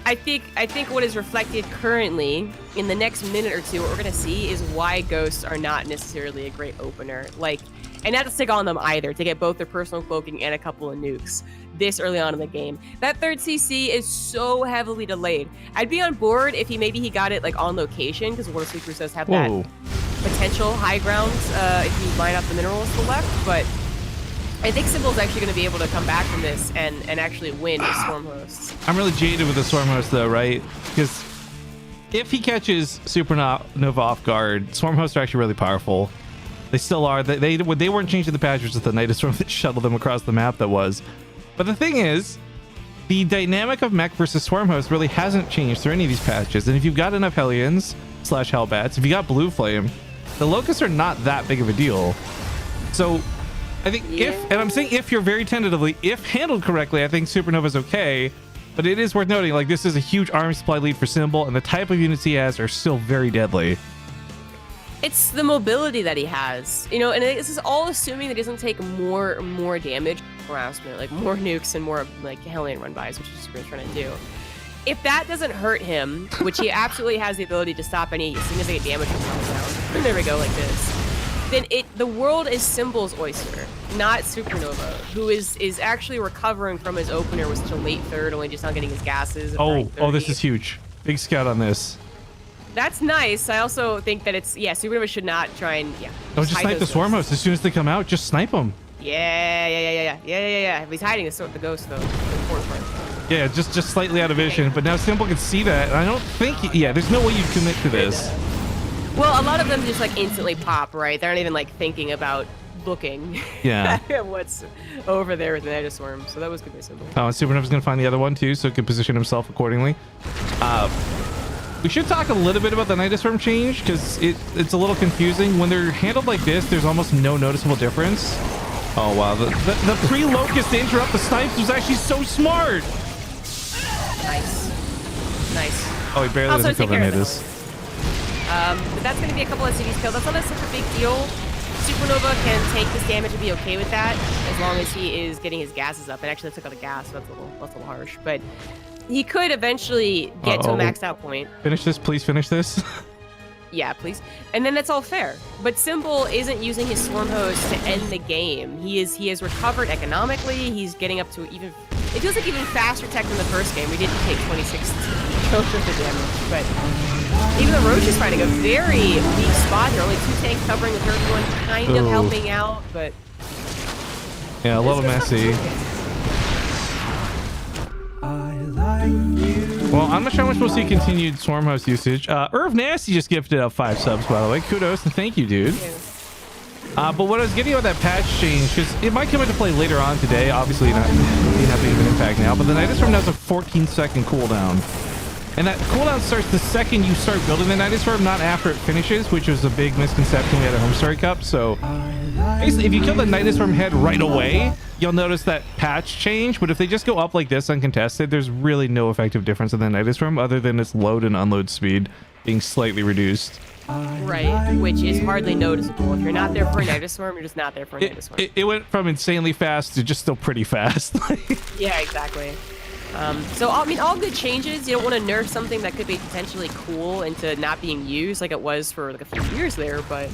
I think what is reflected currently in the next minute or two, what we're gonna see is why ghosts are not necessarily a great opener. Like, and not to stick on them either, to get both their personal cloaking and a couple of nukes this early on in the game. That third CC is so heavily delayed. I'd be on board if maybe he got it like on location, because War Sweepers does have that potential high ground if you line up the minerals to the left, but I think Symbol's actually going to be able to come back from this and actually win with Swarm Hosts. I'm really jaded with the Swarm Host though, right? Because if he catches SuperNova off guard, Swarm Hosts are actually really powerful. They still are. They weren't changing the patches with the Night Storm that shuttled them across the map that was. But the thing is, the dynamic of mech versus Swarm Host really hasn't changed through any of these patches. And if you've got enough Hellions / Hellbats, if you got Blue Flame, the Locusts are not that big of a deal. So I think and I'm saying if you're very tentatively, if handled correctly, I think SuperNova's okay. But it is worth noting, like, this is a huge army supply lead for Symbol, and the type of units he has are still very deadly. It's the mobility that he has, you know, and this is all assuming that he doesn't take more damage harassment, like more nukes and more like Hellion run-bys, which is what we're trying to do. If that doesn't hurt him, which he absolutely has the ability to stop any significant damage from coming down, and there we go, like this, then the world is Symbol's oyster, not SuperNova, who is actually recovering from his opener with such a late third, only just not getting his gases. Oh, this is huge. Big scout on this. That's nice. I also think that it's, SuperNova should not try and, just snipe the Swarm Host. As soon as they come out, just snipe them. Yeah. If he's hiding the ghost, though, the important part. Yeah, just slightly out of vision, but now Symbol can see that, and I don't think, there's no way you'd commit to this. Well, a lot of them just like instantly pop, right? They're not even like thinking about looking at what's over there with the Night Storm. So that was good by Symbol. Oh, and SuperNova's gonna find the other one too, so he can position himself accordingly. We should talk a little bit about the Night Storm change, because it's a little confusing. When they're handled like this, there's almost no noticeable difference. Oh wow, the pre-Locust to interrupt the snipes was actually so smart. Nice. Oh, he barely doesn't kill the natives. But that's going to be a couple of cities killed. That's not such a big deal. SuperNova can take this damage and be okay with that, as long as he is getting his gases up. And actually, they took out the gas, so that's a little harsh. But he could eventually get to a maxed out point. Finish this, please finish this. Yeah, please. And then that's all fair. But Symbol isn't using his Swarm Host to end the game. He has recovered economically. He's getting up to even, it feels like even faster tech than the first game. We didn't take 26 kills worth of damage, but even the Roach is finding a very weak spot. There are only 2 tanks covering the third one, kind of helping out, but yeah, a little messy. Well, I'm not sure how much we'll see continued Swarm Host usage. Irv Nasty just gifted up 5 subs, by the way. Kudos and thank you, dude. But what I was getting about that patch change, because it might come into play later on today. Obviously, not having an impact now, but the Night Storm has a 14-second cooldown. And that cooldown starts the second you start building the Night Storm, not after it finishes, which was a big misconception we had at Homestory Cup. So basically, if you kill the Night Storm head right away, you'll notice that patch change. But if they just go up like this uncontested, there's really no effective difference in the Night Storm other than its load and unload speed being slightly reduced. Right, which is hardly noticeable. If you're not there for a Night Storm, you're just not there for a Night Storm. It went from insanely fast to just still pretty fast. Yeah, exactly. So, I mean, all good changes. You don't want to nerf something that could be potentially cool into not being used like it was for like a few years there, but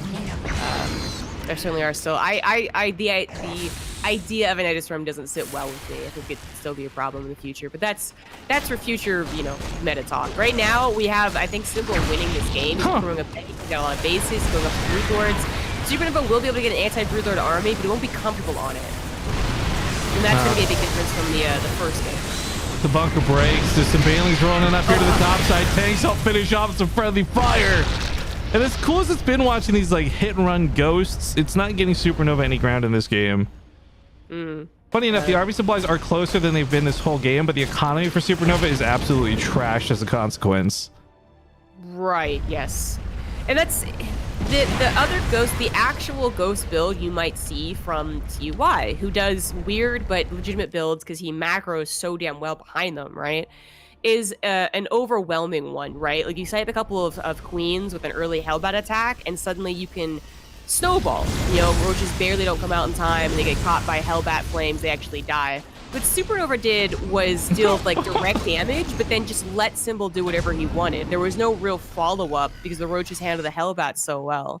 there certainly are still. The idea of a Night Storm doesn't sit well with me. I think it could still be a problem in the future, but that's for future, meta talk. Right now, we have, I think, Symbol winning this game. He's throwing he's got a lot of bases, going up to Brood Lords. SuperNova will be able to get an anti-Brood Lord army, but he won't be comfortable on it. And that's going to be a big difference from the first game. The bunker breaks. There's some Banelings rolling up here to the top side. Tanks help finish off some friendly fire. And as cool as it's been watching these like hit and run ghosts, it's not getting SuperNova any ground in this game. Funny enough, the army supplies are closer than they've been this whole game, but the economy for SuperNova is absolutely trashed as a consequence. Right, yes. And that's the other ghost, the actual ghost build you might see from TY, who does weird but legitimate builds because he macros so damn well behind them, right? is an overwhelming one, right? Like you snipe a couple of queens with an early Hellbat attack, and suddenly you can snowball. You know, roaches barely don't come out in time, and they get caught by Hellbat flames. They actually die. What SuperNova did was deal like direct damage, but then just let Symbol do whatever he wanted. There was no real follow-up because the roaches handled the Hellbat so well.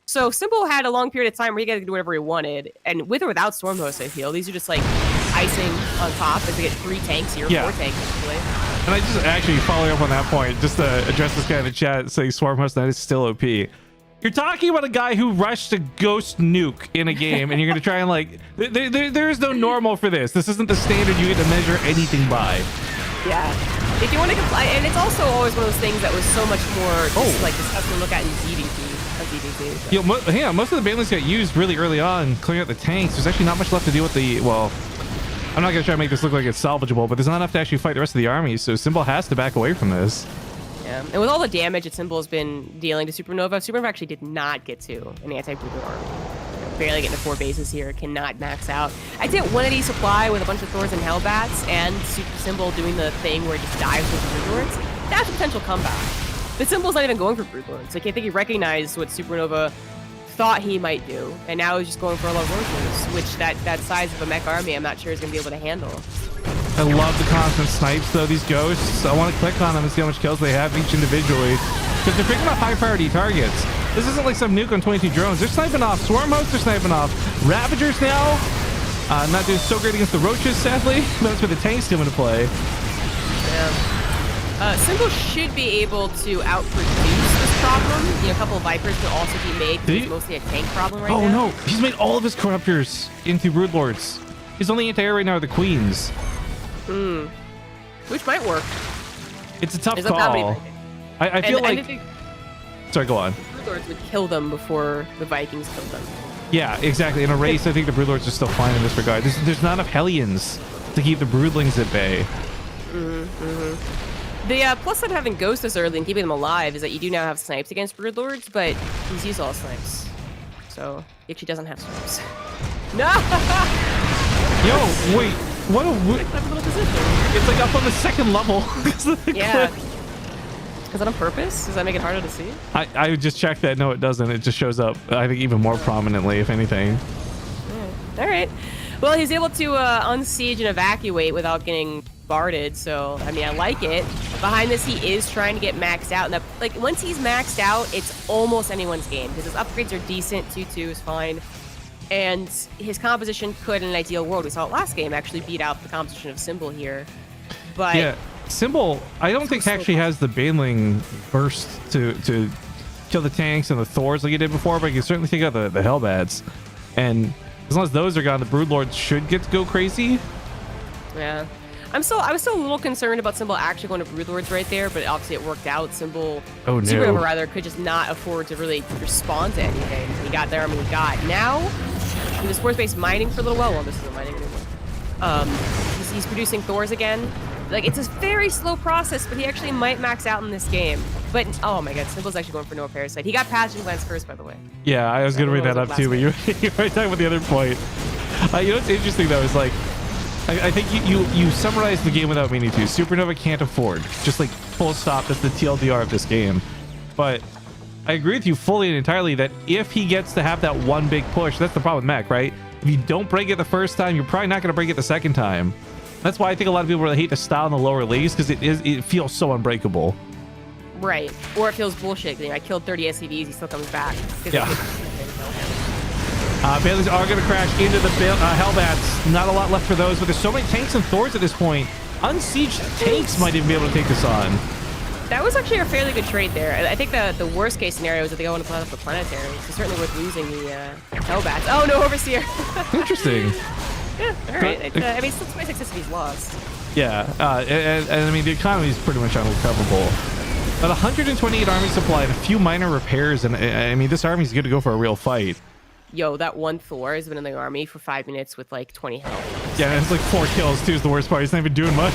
So Symbol had a long period of time where he got to do whatever he wanted, and with or without Stormhost, I feel these are just like icing on top as they get 3 tanks here, 4 tanks actually. And I just actually following up on that point, just to address this guy in the chat saying Swarmhost Knight is still OP. You're talking about a guy who rushed a ghost nuke in a game, and you're going to try and like... There is no normal for this. This isn't the standard you get to measure anything by. Yeah. If you want to comply... And it's also always one of those things that was so much more just like disgusting to look at in ZDT. So. Yeah, most of the banelings got used really early on, clearing out the tanks. There's actually not much left to do with the... Well, I'm not going to try to make this look like it's salvageable, but there's not enough to actually fight the rest of the army, so Symbol has to back away from this. Yeah, and with all the damage that Symbol has been dealing to SuperNova actually did not get to an anti-Brutal army. Barely getting to 4 bases here, cannot max out. I did 180 supply with a bunch of Thors and Hellbats, and Symbol doing the thing where it just dives with the Broodlords. That's a potential comeback. But Symbol's not even going for Broodlords. Like, I think he recognized what SuperNova thought he might do, and now he's just going for a lot of Roaches, which that size of a mech army, I'm not sure is going to be able to handle. I love the constant snipes, though, these ghosts. I want to click on them and see how much kills they have each individually, because they're picking up high priority targets. This isn't like some nuke on 22 drones. They're sniping off Swarmhosts, they're sniping off Ravagers now. Not doing so great against the Roaches, sadly. That's where the tanks come into play. Yeah. Symbol should be able to outproduce this problem. You know, a couple of Vipers could also be made. It's mostly a tank problem right now. Oh no, he's made all of his Corruptors into Broodlords. His only anti-air right now are the Queens. Which might work. It's a tough call. I feel like... Sorry, go on. The Broodlords would kill them before the Vikings killed them. Yeah, exactly. In a race, I think the Broodlords are still fine in this regard. There's not enough Hellions to keep the Broodlings at bay. The plus side of having Ghost this early and keeping them alive is that you do now have snipes against Broodlords, but he's used all snipes. So he actually doesn't have snipes. No! Yo, wait. What a little position. It's like up on the 2nd level. Yeah. Is that on purpose? Does that make it harder to see? I would just check that. No, it doesn't. It just shows up, I think, even more prominently, if anything. All right. Well, he's able to unsiege and evacuate without getting barded, so I mean, I like it. Behind this, he is trying to get maxed out, and like once he's maxed out, it's almost anyone's game because his upgrades are decent. 2-2 is fine, and his composition could, in an ideal world, we saw it last game, actually beat out the composition of Symbol here. But yeah, Symbol, I don't think actually has the Baneling burst to kill the tanks and the Thors like he did before, but he can certainly take out the Hellbats, and as long as those are gone, the Broodlords should get to go crazy. Yeah. I was still a little concerned about Symbol actually going to Broodlords right there, but obviously it worked out. Symbol, SuperNova rather, could just not afford to really respond to anything. He got there, I mean, he got. Now, he was force-based mining for a little while. Well, this isn't mining anymore. He's producing Thors again. Like, it's a very slow process, but he actually might max out in this game. But, oh my god, Symbol's actually going for no parasite. He got Pathogen Glance first, by the way. Yeah, I was going to bring that up too, but you were talking about the other point. You know what's interesting, though, is like, I think you summarized the game without meaning to. SuperNova can't afford. Just like full stop. That's the TLDR of this game. But I agree with you fully and entirely that if he gets to have that one big push, that's the problem with mech, right? If you don't break it the first time, you're probably not going to break it the second time. That's why I think a lot of people really hate the style in the lower leagues, because it feels so unbreakable. Right. Or it feels bullshit. You know, I killed 30 SCVs, he still comes back. Yeah. Banelings are going to crash into the Hellbats. Not a lot left for those, but there's so many tanks and Thors at this point. Unsieged tanks might even be able to take this on. That was actually a fairly good trade there. I think the worst case scenario is that they go on to play up the Planetary. It's certainly worth losing the Hellbats. Oh, no, Overseer. Interesting. Yeah, all right. I mean, still 26 SCVs lost. Yeah, and I mean, the economy is pretty much unrecoverable. But 128 army supply and a few minor repairs, and I mean, this army's good to go for a real fight. Yo, that one Thor has been in the army for 5 minutes with like 20 health. Yeah, it's like 4 kills too is the worst part. He's not even doing much.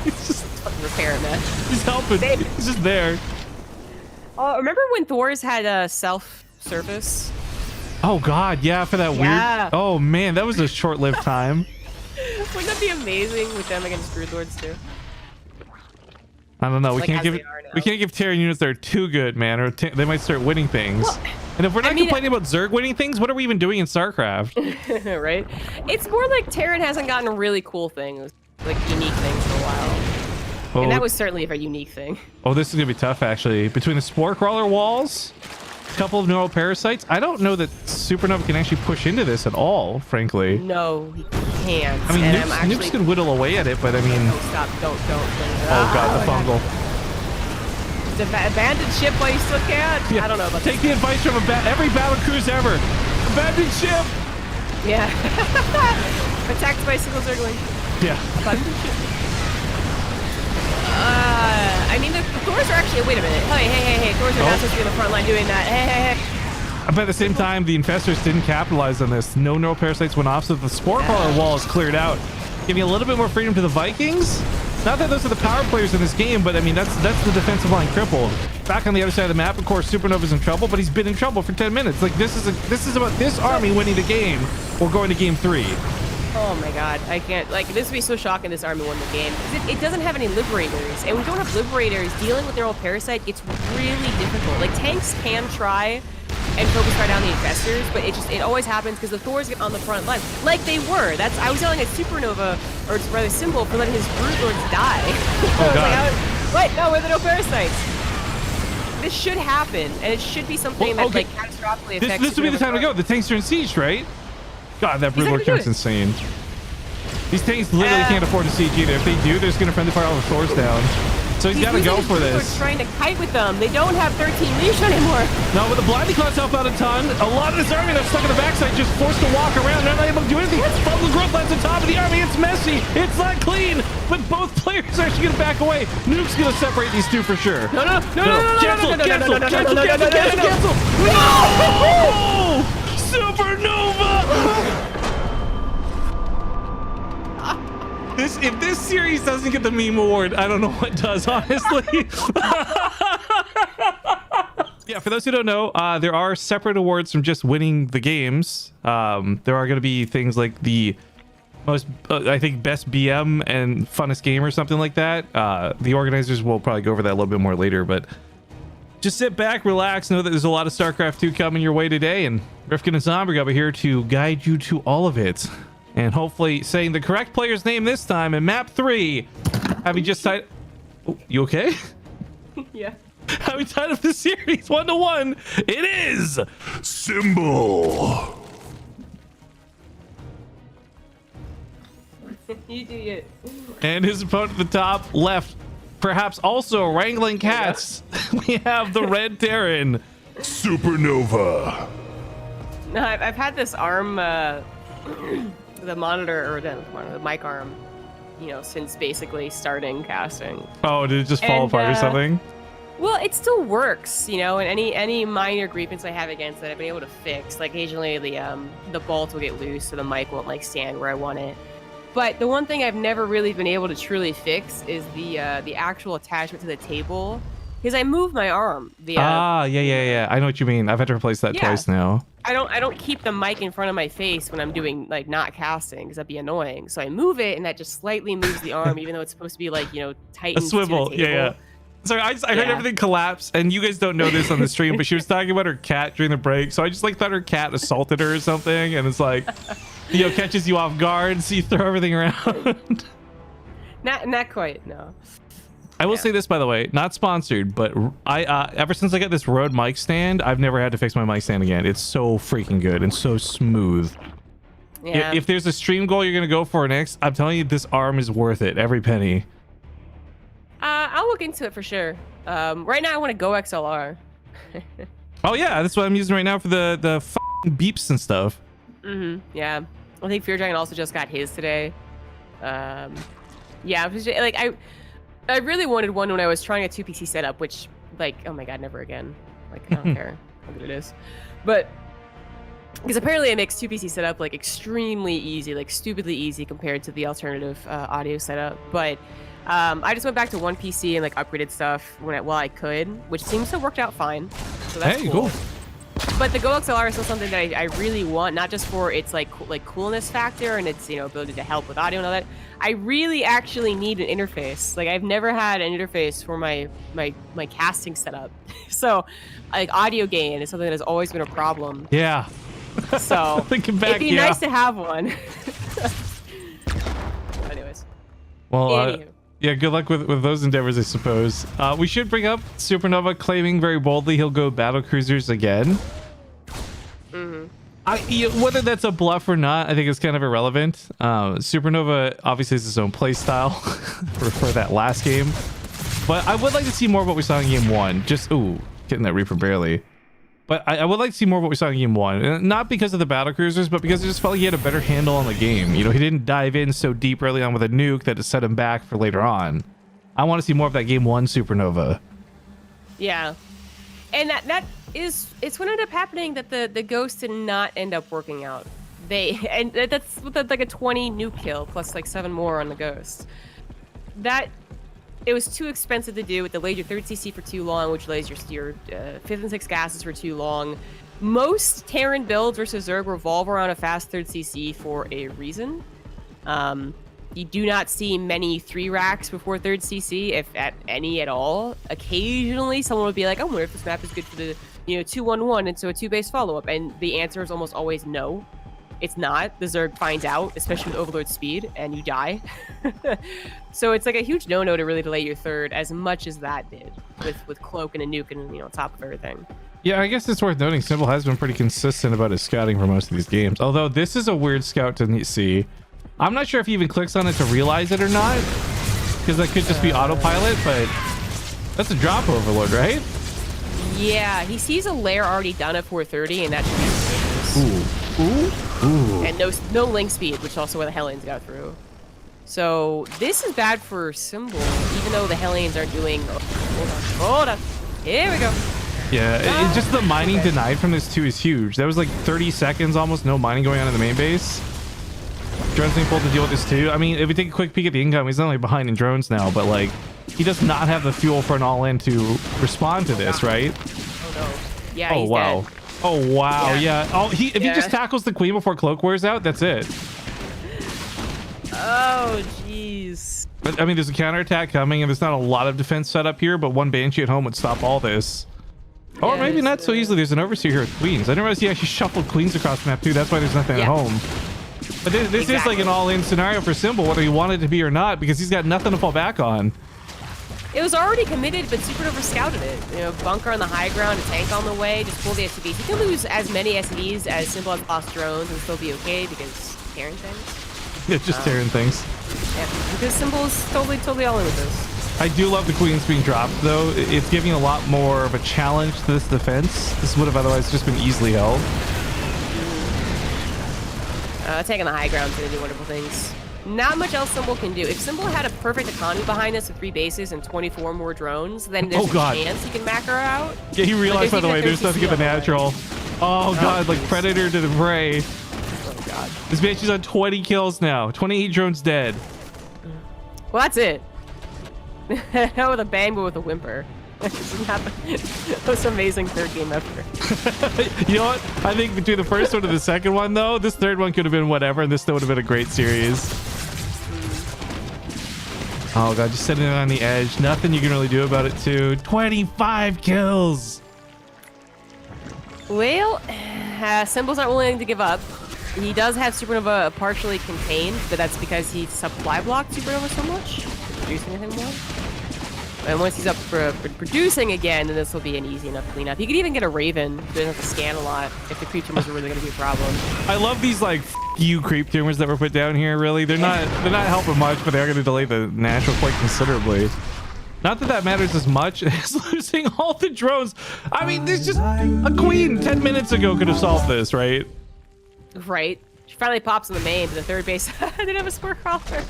He's just fucking repairing that. He's helping. He's just there. Remember when Thors had a self-service? Oh god, yeah, for that weird. Oh man, that was a short-lived time. Wouldn't that be amazing with them against Broodlords too? I don't know. We Like, can't as give they are now. we can't give Terran units that are too good, man, or they might start winning things. Well, and if we're not I mean, complaining about Zerg winning things, what are we even doing in StarCraft? right? It's more like Terran hasn't gotten really cool things, like unique things for a while. And that was certainly a very unique thing. Oh, this is gonna be tough actually. Between the spore crawler walls, a couple of neural parasites, I don't know that SuperNova can actually push into this at all, frankly. No, he can't. I mean, and Nukes could whittle away at it, but I mean... Oh, stop. Don't. Oh, God, the fungal. Abandoned ship while you still can? Yeah. I don't know about Take the advice from every battle cruise ever. Abandoned ship! Yeah. Attacked by a single Zergling. Yeah. Abandoned ship. I mean, the Thors are actually... Wait a minute. Hey. Thors are not supposed to be in the front line doing that. Hey. But at the same time, the infestors didn't capitalize on this. No neural parasites went off, so the spore crawler wall is cleared out, giving a little bit more freedom to the Vikings. Not that those are the power players in this game, but I mean, that's the defensive line crippled. Back on the other side of the map, of course, SuperNova's in trouble, but he's been in trouble for 10 minutes. Like, this is about this army winning the game or going to game 3. Oh my god, I can't, like, this would be so shocking this army won the game. It doesn't have any liberators, and we don't have liberators. Dealing with neural parasite gets really difficult. Like, tanks can try and focus right down the infestors, but it always happens because the Thors get on the front line, like they were. I was yelling at SuperNova, or it's rather Symbol, for letting his Brood Lords die. Oh god. Wait, no, we're the no parasites. This should happen, and it should be something that like catastrophically affects. This would be the time to go. The tanks are in siege, right? God, that Brood Lord count's insane. These tanks literally can't afford to siege either. If they do, they're just gonna friendly fire all the Thors down. So he's got to go for this. Trying to kite with them. They don't have 13 leash anymore. No, but the blinding clouds help out a ton. A lot of this army that's stuck on the backside just forced to walk around. They're not able to do anything. Fungal growth lands on top of the army. It's messy. It's not clean. But both players are actually going to back away. Nuke's going to separate these two for sure. No. Cancel. No! SuperNova! If this series doesn't get the meme award, I don't know what does, honestly. Yeah, for those who don't know, there are separate awards from just winning the games. There are going to be things like the most, I think, best BM and funnest game or something like that. The organizers will probably go over that a little bit more later, but just sit back, relax, know that there's a lot of StarCraft 2 coming your way today, and Rifkin and Zomberg are here to guide you to all of it. And hopefully saying the correct player's name this time in map 3. Having just tied... Oh, you okay? Yeah. Having tied up the series 1-1. It is Symbol. You do it. And his opponent at the top left, perhaps also wrangling cats. We have the Red Terran, SuperNova. No, I've had this arm... the monitor, or the mic arm, you know, since basically starting casting. Oh, did it just fall apart or something? Well, it still works, you know, and any minor grievance I have against it, I've been able to fix. Like, occasionally the bolt will get loose, so the mic won't like stand where I want it. But the one thing I've never really been able to truly fix is the actual attachment to the table, because I move my arm. Yeah. I know what you mean. I've had to replace that twice now. I don't keep the mic in front of my face when I'm doing like not casting, because that'd be annoying. So I move it, and that just slightly moves the arm, even though it's supposed to be like, you know, tightened. A swivel. To the table. Yeah. Sorry, I heard everything collapse, and you guys don't know this on the stream, but she was talking about her cat during the break, so I just like thought her cat assaulted her or something, and it's like, you know, catches you off guard, so you throw everything around. Not quite, no. I will say this, by the way, not sponsored, but I ever since I got this Rode mic stand, I've never had to fix my mic stand again. It's so freaking good and so smooth. Yeah. If there's a stream goal you're gonna go for next, I'm telling you, this arm is worth it, every penny. I'll look into it for sure. Right now I want to go XLR. Oh yeah, that's what I'm using right now for the f***ing beeps and stuff. Yeah. I think Fear Dragon also just got his today. Yeah, it was just, like I really wanted one when I was trying a 2PC setup, which, like, oh my god, never again. Like, I don't care how good it is. But, because apparently it makes 2PC setup, like, extremely easy, like, stupidly easy compared to the alternative audio setup. But, I just went back to one PC and, like, upgraded stuff while I could, which seems to have worked out fine. So that's cool. But the Go XLR is still something that I really want, not just for its like coolness factor and its ability to help with audio and all that. I really actually need an interface. Like I've never had an interface for my casting setup, so like audio gain is something that has always been a problem. Yeah. So Thinking back, it'd be nice to have one. Anyways. Well, yeah, good luck with those endeavors, I suppose. We should bring up SuperNova claiming very boldly he'll go battle cruisers again. Whether that's a bluff or not, I think it's kind of irrelevant. SuperNova obviously has his own play style for that last game. But I would like to see more of what we saw in game 1. Just, ooh, getting that Reaper barely. But I would like to see more of what we saw in game 1. And not because of the battle cruisers, but because I just felt like he had a better handle on the game. You know, he didn't dive in so deep early on with a nuke that it set him back for later on. I want to see more of that game 1 SuperNova. Yeah. And it's what ended up happening that the Ghost did not end up working out. And that's with like a 20 nuke kill plus like 7 more on the Ghost. It was too expensive to do. It delayed your 3rd CC for too long, which delays your 5th and 6th gases for too long. Most Terran builds versus Zerg revolve around a fast 3rd CC for a reason. You do not see many 3 racks before 3rd CC, if at any at all. Occasionally, someone would be like, I wonder if this map is good for the 2-1-1, and so a 2-base follow-up. And the answer is almost always no. It's not. The Zerg finds out, especially with Overlord speed, and you die. So it's like a huge no-no to really delay your 3rd as much as that did with Cloak and a nuke and on top of everything. Yeah, I guess it's worth noting Symbol has been pretty consistent about his scouting for most of these games. Although this is a weird scout to see. I'm not sure if he even clicks on it to realize it or not, because that could just be autopilot, but that's a drop Overlord, right? Yeah, he sees a lair already done at 430, and that should be suspicious. Ooh. And no link speed, which is also where the Hellions got through. So this is bad for Symbol, even though the Hellions aren't doing... Hold on. Here we go. Yeah, just the mining denied from this too is huge. That was like 30 seconds, almost no mining going on in the main base. Drones being pulled to deal with this too. I mean, if we take a quick peek at the income, he's not only behind in drones now, but like he does not have the fuel for an all-in to respond to this, right? Oh no. Yeah, he's wow. dead. Oh wow, yeah. Oh, if he just tackles the queen before Cloak wears out, that's it. Oh jeez. But I mean, there's a counterattack coming, and there's not a lot of defense set up here, but one Banshee at home would stop all this. Or maybe not so easily. There's an Overseer here with queens. I didn't realize he actually shuffled queens across the map too. That's why there's nothing at home. But this is like an all-in scenario for Symbol, whether he wanted to be or not, because he's got nothing to fall back on. It was already committed, but SuperNova scouted it. Bunker on the high ground, a tank on the way, just pull the SCVs. He can lose as many SCVs as Symbol has lost drones and still be okay because Terran things. Yeah, just Terran things. Yeah, because Symbol's totally all in with this. I do love the queens being dropped, though. It's giving a lot more of a challenge to this defense. This would have otherwise just been easily held. Taking the high ground is going to do wonderful things. Not much else Symbol can do. If Symbol had a perfect economy behind us with 3 bases and 24 more drones, then there's a chance he can macro out. Yeah, he realized, by the way, there's nothing in the natural. Oh god, like Predator to the prey. Oh god. This Banshee's on 20 kills now. 28 drones dead. Well, that's it. Not with a bang, but with a whimper. That was amazing 3rd game effort. You know what? I think between the first one and the second one, though, this 3rd one could have been whatever, and this still would have been a great series. Oh god, just sitting on the edge. Nothing you can really do about it, too. 25 kills! Well, Symbol's not willing to give up. He does have SuperNova partially contained, but that's because he supply blocked SuperNova so much. Producing anything more. And once he's up for producing again, then this will be an easy enough cleanup. He could even get a Raven. He doesn't have to scan a lot if the creep tumors are really going to be a problem. I love these like you creep tumors that were put down here. Really, they're not helping much, but they are going to delay the natural quite considerably. Not that matters as much as losing all the drones. I mean, there's just a queen 10 minutes ago could have solved this, right? Right. She finally pops in the main, but the 3rd base didn't have a spore crawler.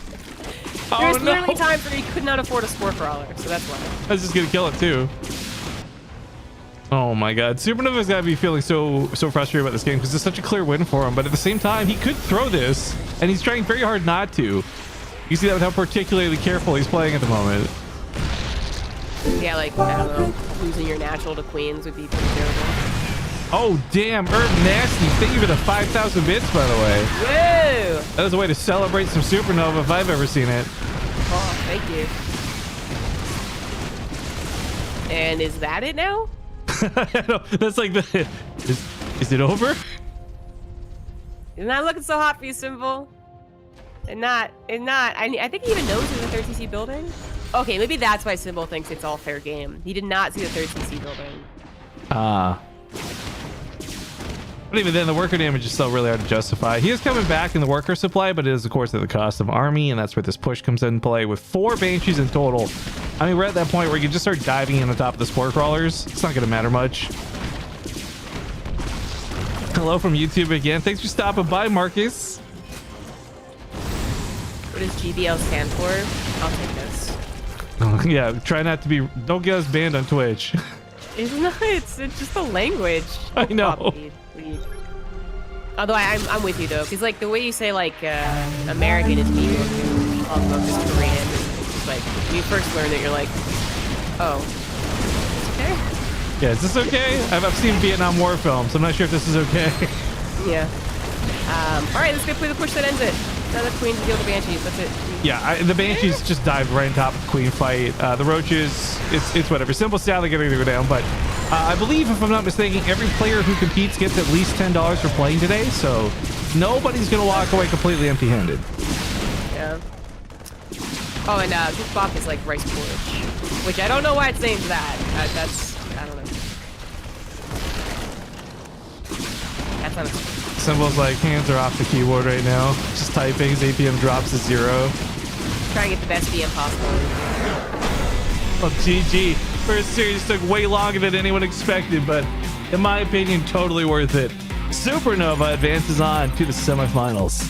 Oh, There's literally times where he could not afford a spore crawler, so that's why. I was just gonna kill it too. Oh my god, SuperNova's gotta be feeling so frustrated about this game because it's such a clear win for him, but at the same time he could throw this and he's trying very hard not to. You see that with how particularly careful he's playing at the moment. Yeah, like, I don't know, losing your natural to queens would be pretty terrible. Oh, damn. Herb Nasty. Thank you for the 5,000 bits, by the way. Woo! That was a way to celebrate some SuperNova if I've ever seen it. Oh, thank you. And is that it now? That's like the... Is it over? It's not looking so hot for you, Symbol. And not. I think he even knows there's a third CC building. Okay, maybe that's why Symbol thinks it's all fair game. He did not see the third CC building. But even then, the worker damage is still really hard to justify. He is coming back in the worker supply, but it is, of course, at the cost of army, and that's where this push comes in play with 4 Banshees in total. I mean, we're at that point where you can just start diving in on top of the Spore Crawlers. It's not going to matter much. Hello from YouTube again. Thanks for stopping by, Marcus. What does GBL stand for? I'll take this. Yeah, try not to be... Don't get us banned on Twitch. It's just the language. I know. Oh, lead. Although I'm with you though, because like the way you say like American is me, also just Korean. It's just like when you first learn it, you're like, oh, it's okay. Yeah, is this okay? I've seen Vietnam War films. I'm not sure if this is okay. Yeah. All right, let's go play the push that ends it. Now the Queen to deal with the Banshees. That's it. Yeah, the Banshees just dived right on top of the Queen fight. The Roaches, it's whatever. Simple style, they're going to go down. But I believe, if I'm not mistaken, every player who competes gets at least $10 for playing today. So nobody's going to walk away completely empty-handed. Yeah. Oh, and this bop is like rice porridge, which I don't know why it's named that. That's, I don't know. That's not a... Symbol's like, hands are off the keyboard right now. Just typing, his APM drops to 0. Try and get the best VM possible. Well, GG. First series took way longer than anyone expected, but in my opinion, totally worth it. SuperNova advances on to the semifinals.